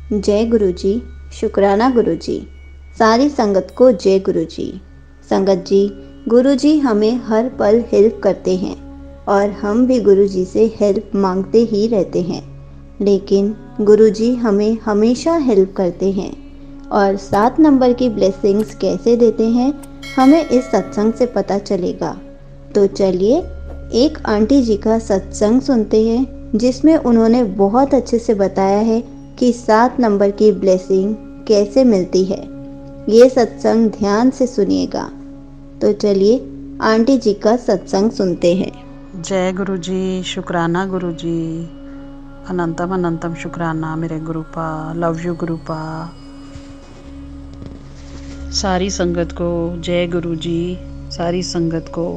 जय गुरु जी। शुक्राना गुरु जी। सारी संगत को जय गुरु जी। संगत जी, गुरु जी हमें हर पल हेल्प करते हैं और हम भी गुरु जी से हेल्प मांगते ही रहते हैं, लेकिन गुरु जी हमें हमेशा हेल्प करते हैं और 7 नंबर की ब्लेसिंग्स कैसे देते हैं हमें इस सत्संग से पता चलेगा। तो चलिए एक आंटी जी का सत्संग सुनते हैं जिसमें उन्होंने बहुत अच्छे से बताया है कि 7 नंबर की ब्लेसिंग कैसे मिलती है। ये सत्संग ध्यान से सुनिएगा। तो चलिए आंटी जी का सत्संग सुनते हैं। जय गुरु जी। शुक्राना गुरु जी। अनंतम अनंतम शुक्राना मेरे गुरुपा। Love you गुरुपा। सारी संगत को जय गुरु जी। सारी संगत को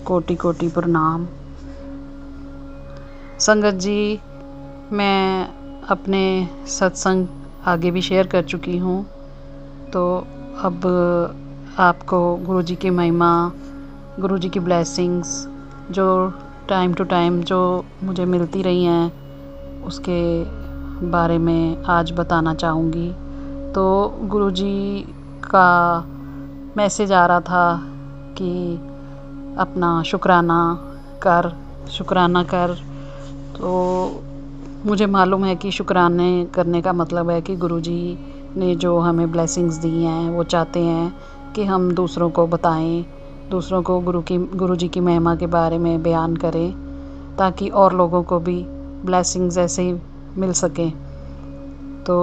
कोटि कोटि प्रणाम। संगत जी, मैं अपने सत्संग आगे भी शेयर कर चुकी हूँ, तो अब आपको गुरु जी की महिमा, गुरु जी की ब्लेसिंग्स जो टाइम टू टाइम जो मुझे मिलती रही हैं उसके बारे में आज बताना चाहूँगी। तो गुरु जी का मैसेज आ रहा था कि अपना शुक्राना कर। तो मुझे मालूम है कि शुक्राने करने का मतलब है कि गुरु जी ने जो हमें ब्लेसिंग्स दी हैं वो चाहते हैं कि हम दूसरों को बताएं, दूसरों को गुरु जी की महिमा के बारे में बयान करें, ताकि और लोगों को भी ब्लेसिंग्स ऐसे ही मिल सकें। तो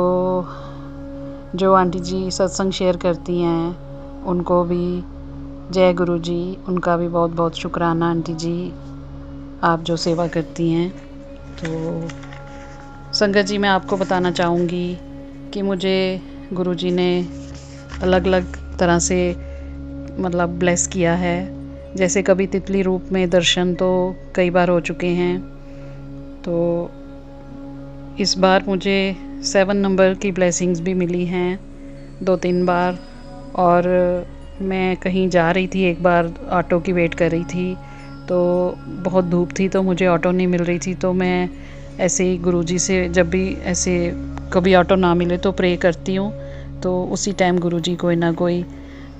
जो आंटी जी सत्संग शेयर करती हैं उनको भी जय गुरु जी। उनका भी बहुत बहुत शुक्राना आंटी जी, आप जो सेवा करती हैं। तो संगत जी, मैं आपको बताना चाहूँगी कि मुझे गुरु जी ने अलग अलग तरह से मतलब ब्लेस किया है। जैसे कभी तितली रूप में दर्शन तो कई बार हो चुके हैं, तो इस बार मुझे 7 नंबर की ब्लेसिंग्स भी मिली हैं 2-3 बार। और मैं कहीं जा रही थी, एक बार ऑटो की वेट कर रही थी, तो बहुत धूप थी तो मुझे ऑटो नहीं मिल रही थी। तो मैं ऐसे ही गुरुजी से जब भी ऐसे कभी ऑटो ना मिले तो प्रे करती हूँ, तो उसी टाइम गुरुजी कोई ना कोई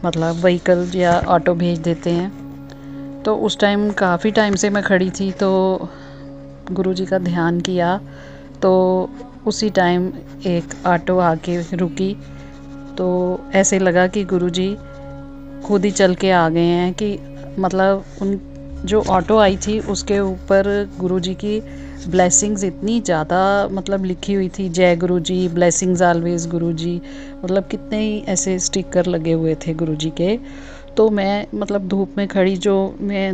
मतलब व्हीकल या ऑटो भेज देते हैं। तो उस टाइम काफ़ी टाइम से मैं खड़ी थी, तो गुरुजी का ध्यान किया, तो उसी टाइम एक ऑटो आके रुकी। तो ऐसे लगा कि गुरुजी खुद ही चल के आ गए हैं, कि मतलब उन जो ऑटो आई थी उसके ऊपर गुरुजी की ब्लेसिंग्स इतनी ज़्यादा मतलब लिखी हुई थी, जय गुरु जी, ब्लेसिंग्स ऑलवेज गुरु जी, मतलब कितने ही ऐसे स्टिकर लगे हुए थे गुरु जी के। तो मैं मतलब धूप में खड़ी मैं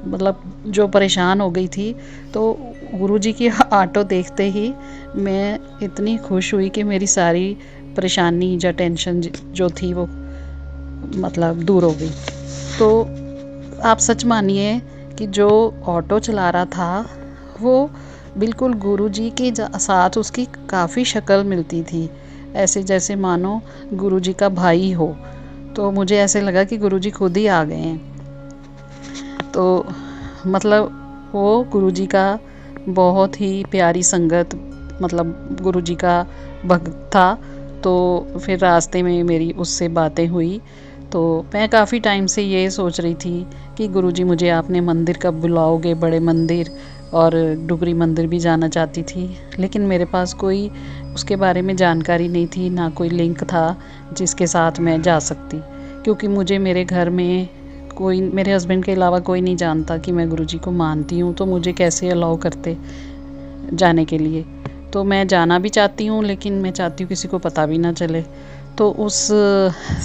मतलब जो परेशान हो गई थी, तो गुरु जी की ऑटो देखते ही मैं इतनी खुश हुई कि मेरी सारी परेशानी या टेंशन जो थी वो मतलब दूर हो गई। तो आप सच मानिए कि जो ऑटो चला रहा था वो बिल्कुल गुरुजी के साथ उसकी काफ़ी शक्ल मिलती थी, ऐसे जैसे मानो गुरुजी का भाई हो। तो मुझे ऐसे लगा कि गुरुजी खुद ही आ गए हैं। तो मतलब वो गुरुजी का बहुत ही प्यारी संगत, मतलब गुरुजी का भक्त था। तो फिर रास्ते में मेरी उससे बातें हुई, तो मैं काफ़ी टाइम से ये सोच रही थी कि गुरुजी मुझे आपने मंदिर कब बुलाओगे, बड़े मंदिर, और डुगरी मंदिर भी जाना चाहती थी, लेकिन मेरे पास कोई उसके बारे में जानकारी नहीं थी, ना कोई लिंक था जिसके साथ मैं जा सकती, क्योंकि मुझे मेरे घर में कोई, मेरे हस्बैंड के अलावा कोई नहीं जानता कि मैं गुरुजी को मानती हूँ, तो मुझे कैसे अलाउ करते जाने के लिए। तो मैं जाना भी चाहती हूँ, लेकिन मैं चाहती हूँ किसी को पता भी ना चले। तो उस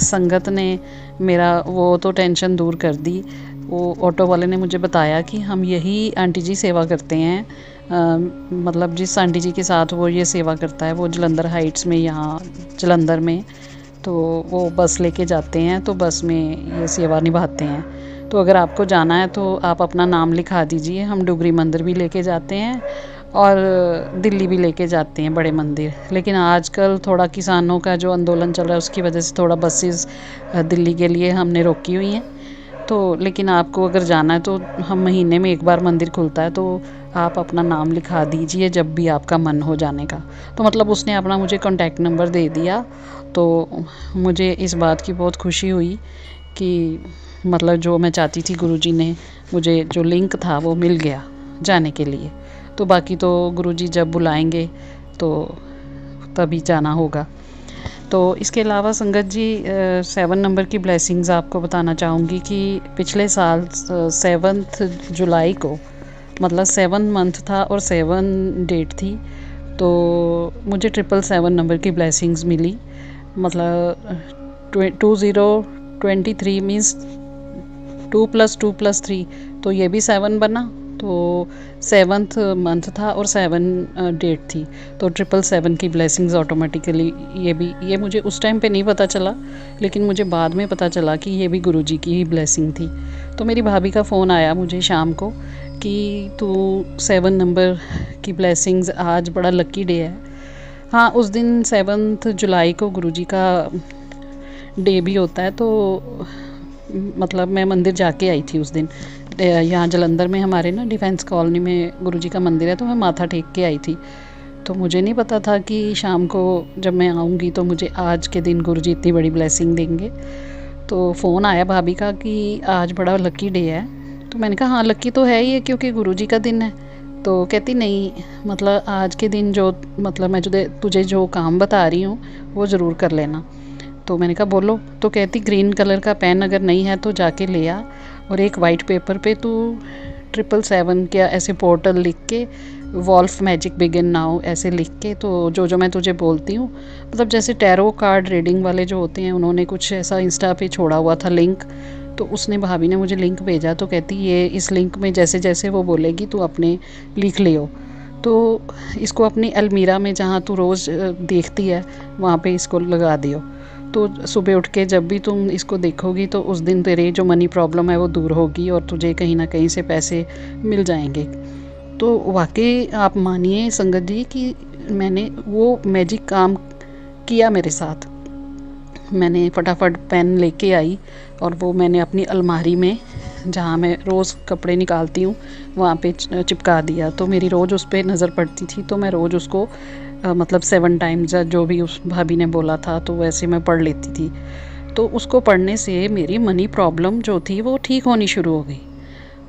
संगत ने मेरा वो तो टेंशन दूर कर दी। वो ऑटो वाले ने मुझे बताया कि हम यही आंटी जी सेवा करते हैं, मतलब जिस आंटी जी के साथ वो ये सेवा करता है वो जलंधर हाइट्स में, यहाँ जलंधर में, तो वो बस लेके जाते हैं, तो बस में ये सेवा निभाते हैं। तो अगर आपको जाना है तो आप अपना नाम लिखा दीजिए, हम डुगरी मंदिर भी लेके जाते हैं और दिल्ली भी लेके जाते हैं बड़े मंदिर। लेकिन आजकल थोड़ा किसानों का जो आंदोलन चल रहा है उसकी वजह से थोड़ा बसेस दिल्ली के लिए हमने रोकी हुई हैं। तो लेकिन आपको अगर जाना है तो हम महीने में एक बार मंदिर खुलता है, तो आप अपना नाम लिखा दीजिए जब भी आपका मन हो जाने का। तो मतलब उसने अपना मुझे कॉन्टैक्ट नंबर दे दिया। तो मुझे इस बात की बहुत खुशी हुई कि मतलब जो मैं चाहती थी गुरुजी ने मुझे जो लिंक था वो मिल गया जाने के लिए। तो बाकी तो गुरुजी जब बुलाएंगे तो तभी जाना होगा। तो इसके अलावा संगत जी 7 नंबर की ब्लेसिंग्स आपको बताना चाहूँगी कि पिछले साल 7 जुलाई को मतलब 7 मंथ था और 7 डेट थी। तो मुझे 777 नंबर की ब्लेसिंग्स मिली। मतलब 2023 मीन्स 2+2+3 तो ये भी 7 बना। तो 7th मंथ था और 7 डेट थी। तो 777 की ब्लेसिंग्स ऑटोमेटिकली ये मुझे उस टाइम पे नहीं पता चला, लेकिन मुझे बाद में पता चला कि ये भी गुरुजी की ही ब्लेसिंग थी। तो मेरी भाभी का फ़ोन आया मुझे शाम को कि तू 7 नंबर की ब्लेसिंग्स, आज बड़ा लकी डे है। हाँ, उस दिन 7 जुलाई को गुरुजी का डे भी होता है। तो मतलब मैं मंदिर जाके आई थी उस दिन। यहाँ जलंधर में हमारे ना डिफेंस कॉलोनी में गुरुजी का मंदिर है, तो मैं माथा टेक के आई थी। तो मुझे नहीं पता था कि शाम को जब मैं आऊँगी तो मुझे आज के दिन गुरुजी इतनी बड़ी ब्लेसिंग देंगे। तो फ़ोन आया भाभी का कि आज बड़ा लकी डे है। तो मैंने कहा हाँ लकी तो है ही है क्योंकि गुरुजी का दिन है। तो कहती नहीं, मतलब आज के दिन जो मतलब मैं तुझे जो काम बता रही हूँ वो ज़रूर कर लेना। तो मैंने कहा बोलो। तो कहती ग्रीन कलर का पेन अगर नहीं है तो जाके ले आ, और एक वाइट पेपर पे तू 777 क्या ऐसे पोर्टल लिख के वॉल्फ मैजिक बिगिन नाउ ऐसे लिख के, तो जो मैं तुझे बोलती हूँ मतलब जैसे टैरो कार्ड रीडिंग वाले जो होते हैं उन्होंने कुछ ऐसा इंस्टा पे छोड़ा हुआ था लिंक। तो उसने भाभी ने मुझे लिंक भेजा। तो कहती ये इस लिंक में जैसे जैसे वो बोलेगी तू अपने लिख लियो। तो इसको अपनी अलमीरा में जहाँ तू रोज़ देखती है वहाँ पे इसको लगा दियो। तो सुबह उठ के जब भी तुम इसको देखोगी तो उस दिन तेरे जो मनी प्रॉब्लम है वो दूर होगी और तुझे कहीं ना कहीं से पैसे मिल जाएंगे। तो वाकई आप मानिए संगत जी कि मैंने वो मैजिक काम किया मेरे साथ। मैंने फटाफट पेन लेके आई और वो मैंने अपनी अलमारी में जहाँ मैं रोज़ कपड़े निकालती हूँ वहाँ पे चिपका दिया। तो मेरी रोज़ उस पर नज़र पड़ती थी, तो मैं रोज़ उसको मतलब 7 टाइम्स जो भी उस भाभी ने बोला था तो वैसे मैं पढ़ लेती थी। तो उसको पढ़ने से मेरी मनी प्रॉब्लम जो थी वो ठीक होनी शुरू हो गई,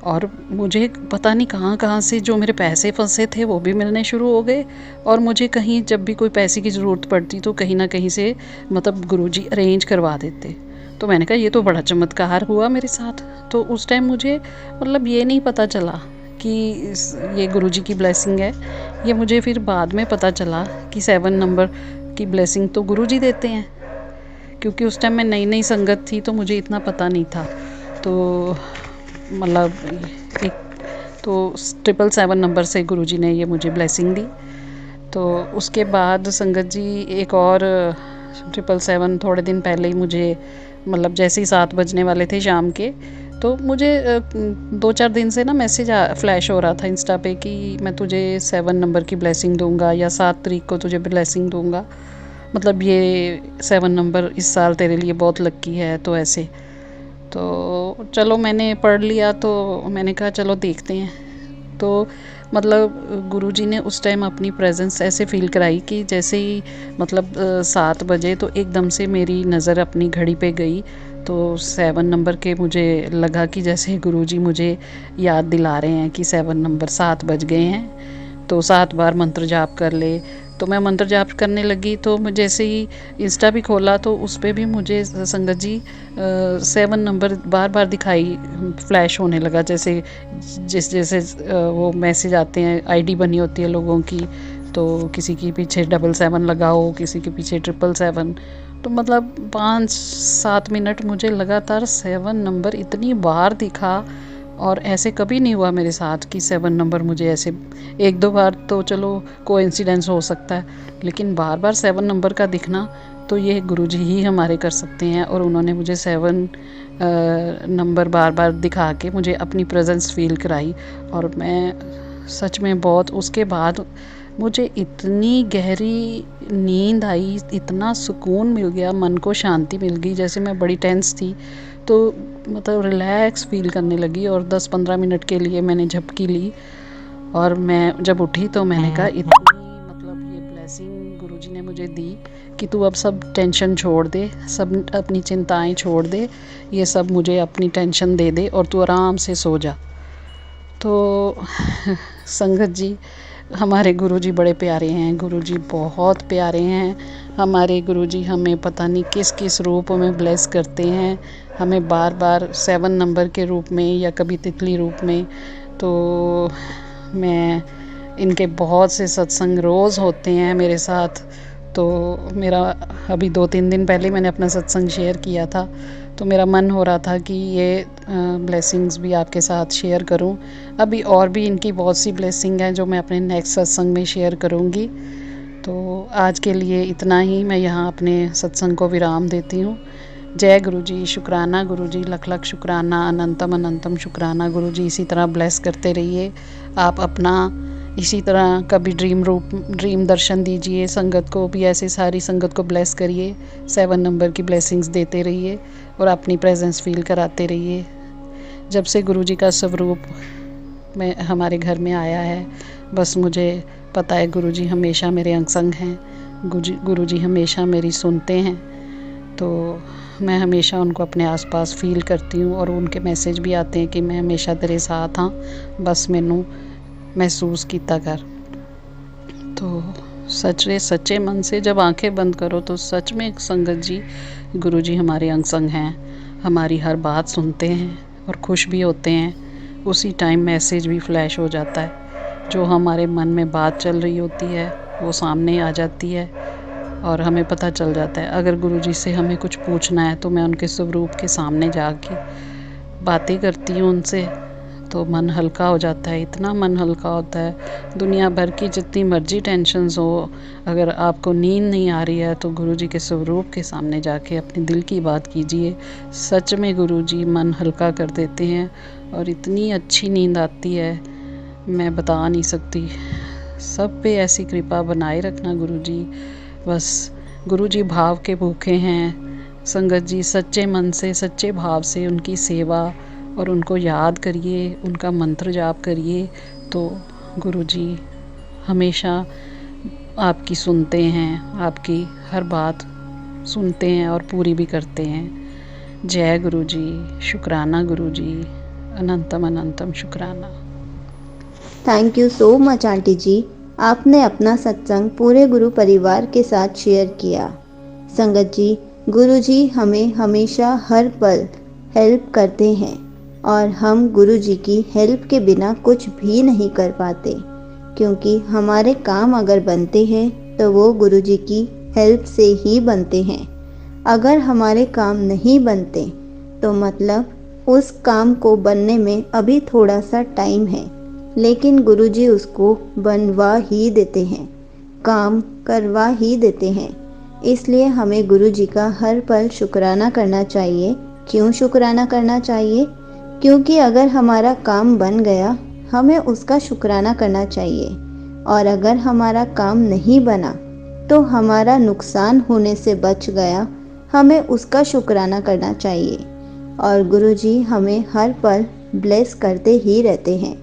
और मुझे पता नहीं कहाँ कहाँ से जो मेरे पैसे फंसे थे वो भी मिलने शुरू हो गए। और मुझे कहीं जब भी कोई पैसे की ज़रूरत पड़ती तो कहीं ना कहीं से मतलब गुरुजी अरेंज करवा देते। तो मैंने कहा ये तो बड़ा चमत्कार हुआ मेरे साथ। तो उस टाइम मुझे मतलब ये नहीं पता चला कि ये गुरुजी की ब्लेसिंग है। ये मुझे फिर बाद में पता चला कि 7 नंबर की ब्लेसिंग तो गुरुजी देते हैं, क्योंकि उस टाइम मैं नई नई संगत थी तो मुझे इतना पता नहीं था। तो मतलब एक तो 777 नंबर से गुरुजी ने ये मुझे ब्लेसिंग दी। तो उसके बाद संगत जी एक और 777 थोड़े दिन पहले ही मुझे मतलब जैसे ही 7 बजने वाले थे शाम के, तो मुझे 2-4 दिन से ना मैसेज फ्लैश हो रहा था इंस्टा पे कि मैं तुझे 7 नंबर की ब्लेसिंग दूंगा या 7 तारीख को तुझे ब्लेसिंग दूंगा, मतलब ये 7 नंबर इस साल तेरे लिए बहुत लकी है। तो ऐसे तो चलो मैंने पढ़ लिया, तो मैंने कहा चलो देखते हैं। तो मतलब गुरुजी ने उस टाइम अपनी प्रेजेंस ऐसे फील कराई कि जैसे ही मतलब 7 बजे तो एकदम से मेरी नज़र अपनी घड़ी पे गई। तो 7 नंबर के मुझे लगा कि जैसे गुरुजी मुझे याद दिला रहे हैं कि 7 नंबर 7 बज गए हैं, तो 7 बार मंत्र जाप कर ले। तो मैं मंत्र जाप करने लगी। तो जैसे ही इंस्टा भी खोला तो उस पर भी मुझे संगत जी 7 नंबर बार बार दिखाई फ्लैश होने लगा। जैसे जैसे वो मैसेज आते हैं, आईडी बनी होती है लोगों की, तो किसी के पीछे 777 लगाओ, किसी के पीछे 777। तो मतलब 5-7 मिनट मुझे लगातार 7 नंबर इतनी बार दिखा, और ऐसे कभी नहीं हुआ मेरे साथ कि 7 नंबर मुझे ऐसे 1-2 बार तो चलो कोइंसिडेंस हो सकता है, लेकिन बार बार 7 नंबर का दिखना तो ये गुरुजी ही हमारे कर सकते हैं। और उन्होंने मुझे 7 नंबर बार बार दिखा के मुझे अपनी प्रेजेंस फील कराई, और मैं सच में बहुत उसके बाद मुझे इतनी गहरी नींद आई, इतना सुकून मिल गया, मन को शांति मिल गई। जैसे मैं बड़ी टेंस थी तो मतलब रिलैक्स फील करने लगी, और 10-15 मिनट के लिए मैंने झपकी ली और मैं जब उठी तो मैंने कहा इतनी मतलब ये ब्लेसिंग गुरुजी ने मुझे दी कि तू अब सब टेंशन छोड़ दे, सब अपनी चिंताएं छोड़ दे, ये सब मुझे अपनी टेंशन दे दे और तू आराम से सो जा। तो संगत जी, हमारे गुरुजी बड़े प्यारे हैं, गुरुजी बहुत प्यारे हैं। हमारे गुरुजी हमें पता नहीं किस किस रूप में ब्लेस करते हैं, हमें बार बार 7 नंबर के रूप में या कभी तितली रूप में। तो मैं इनके बहुत से सत्संग रोज़ होते हैं मेरे साथ। तो मेरा अभी 2-3 दिन पहले मैंने अपना सत्संग शेयर किया था, तो मेरा मन हो रहा था कि ये ब्लेसिंग्स भी आपके साथ शेयर करूं। अभी और भी इनकी बहुत सी ब्लेसिंग हैं जो मैं अपने नेक्स्ट सत्संग में शेयर करूंगी। तो आज के लिए इतना ही, मैं यहाँ अपने सत्संग को विराम देती हूँ। जय गुरुजी, शुक्राना गुरुजी, लख लख शुक्राना, अनंतम अनंतम शुक्राना गुरुजी। इसी तरह ब्लेस करते रहिए आप अपना, इसी तरह कभी ड्रीम दर्शन दीजिए संगत को भी, ऐसे सारी संगत को ब्लेस करिए, 7 नंबर की ब्लेसिंग्स देते रहिए और अपनी प्रेजेंस फील कराते रहिए। जब से गुरुजी का स्वरूप में हमारे घर में आया है, बस मुझे पता है गुरुजी हमेशा मेरे अंग संग हैं, गुरुजी हमेशा मेरी सुनते हैं। तो मैं हमेशा उनको अपने आसपास फील करती हूँ और उनके मैसेज भी आते हैं कि मैं हमेशा तेरे साथ हाँ, बस मैनू महसूस किया कर। तो सच्चे मन से जब आंखें बंद करो तो सच में संगत जी, गुरुजी हमारे अंग संग हैं, हमारी हर बात सुनते हैं और खुश भी होते हैं। उसी टाइम मैसेज भी फ्लैश हो जाता है, जो हमारे मन में बात चल रही होती है वो सामने आ जाती है और हमें पता चल जाता है। अगर गुरुजी से हमें कुछ पूछना है तो मैं उनके स्वरूप के सामने जाके बातें करती हूँ उनसे, तो मन हल्का हो जाता है, इतना मन हल्का होता है। दुनिया भर की जितनी मर्जी टेंशन्स हो, अगर आपको नींद नहीं आ रही है तो गुरुजी के स्वरूप के सामने जाके अपने दिल की बात कीजिए। सच में गुरुजी मन हल्का कर देते हैं और इतनी अच्छी नींद आती है, मैं बता नहीं सकती। सब पे ऐसी कृपा बनाए रखना गुरुजी। बस गुरुजी भाव के भूखे हैं संगत जी, सच्चे मन से सच्चे भाव से उनकी सेवा और उनको याद करिए, उनका मंत्र जाप करिए, तो गुरुजी हमेशा आपकी सुनते हैं, आपकी हर बात सुनते हैं और पूरी भी करते हैं। जय गुरुजी, शुक्राना गुरुजी, अनंतम अनंतम शुक्राना। Thank you so much aunty जी, आपने अपना सत्संग पूरे गुरु परिवार के साथ शेयर किया। संगत जी, गुरुजी हमें हमेशा हर पल हेल्प करते हैं और हम गुरुजी की हेल्प के बिना कुछ भी नहीं कर पाते, क्योंकि हमारे काम अगर बनते हैं तो वो गुरुजी की हेल्प से ही बनते हैं। अगर हमारे काम नहीं बनते तो मतलब उस काम को बनने में अभी थोड़ा सा टाइम है, लेकिन गुरुजी उसको बनवा ही देते हैं, काम करवा ही देते हैं। इसलिए हमें गुरुजी का हर पल शुक्राना करना चाहिए। क्यों शुक्राना करना चाहिए? क्योंकि अगर हमारा काम बन गया, हमें उसका शुक्राना करना चाहिए, और अगर हमारा काम नहीं बना तो हमारा नुकसान होने से बच गया, हमें उसका शुक्राना करना चाहिए। और गुरुजी हमें हर पल ब्लेस करते ही रहते हैं,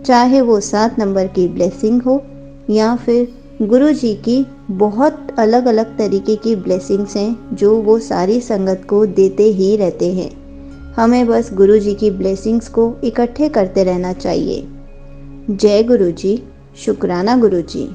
चाहे वो 7 नंबर की ब्लेसिंग हो या फिर गुरुजी की बहुत अलग अलग तरीके की ब्लेसिंग्स हैं जो वो सारी संगत को देते ही रहते हैं। हमें बस गुरुजी की ब्लेसिंग्स को इकट्ठे करते रहना चाहिए। जय गुरुजी, शुक्राना गुरुजी।